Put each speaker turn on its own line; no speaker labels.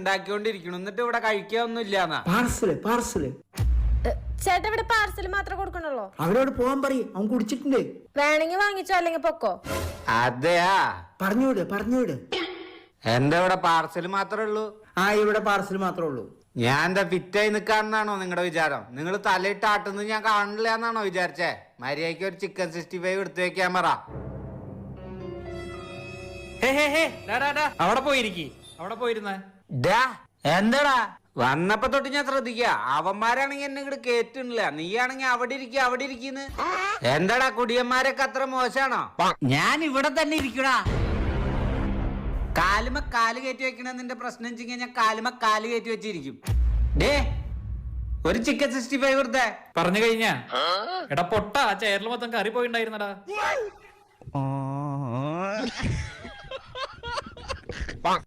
ഉണ്ടാക്കിക്കൊണ്ടിരിക്കണം. എന്നിട്ട് ഇവിടെ കഴിക്കാനൊന്നും ഇല്ലാന്നാ.
പാർസല്
ചേട്ടാ ഇവിടെ പാർസൽ മാത്രമേ കൊടുക്കണുള്ളൂ.
അവരോട് പോവാൻ പറയും, അവൻ കുടിച്ചിട്ടുണ്ട്.
വേണമെങ്കിൽ വാങ്ങിച്ചോ അല്ലെങ്കിൽ പൊക്കോ.
അതെയാ,
പറഞ്ഞുവിട്.
എന്റെ ഇവിടെ പാർസൽ മാത്രമേ ഉള്ളൂ.
ഇവിടെ പാർസൽ മാത്രമേ ഉള്ളൂ.
ഞാൻ എന്താ ഫിറ്റായി നിക്കാന്നാണോ നിങ്ങളുടെ വിചാരം? നിങ്ങൾ തലയിട്ട് ആട്ടുന്നത് ഞാൻ കാണില്ല എന്നാണോ വിചാരിച്ചേ? മര്യാദയ്ക്ക് ഒരു ചിക്കൻ 65 എടുത്തു വെക്കാൻ പറ.
അവിടെ പോയിരിക്കി, അവിടെ പോയിരുന്ന
എന്താടാ വന്നപ്പോ തൊട്ട് ഞാൻ ശ്രദ്ധിക്ക. അവന്മാരാണെങ്കി എന്നെ ഇങ്ങോട്ട് കേറ്റില്ല, നീയാണെങ്കി അവിടെ ഇരിക്കുന്നു. എന്താടാ കുടിയന്മാരൊക്കെ അത്ര മോശമാണോ? ഞാൻ ഇവിടെ തന്നെ ഇരിക്കടാ. കാലുമ കാല് കയറ്റി വെക്കണ നിന്റെ പ്രശ്നം വെച്ചെങ്കിൽ ഞാൻ കാലുമ കാല് കയറ്റി വെച്ചിരിക്കും. ഡേ ഒരു ചിക്കൻ 65 വെറുതെ
പറഞ്ഞു കഴിഞ്ഞാ. എടാ പൊട്ട, ചെയറിൽ മൊത്തം കറി പോയിണ്ടായിരുന്നടാ.
Bonk.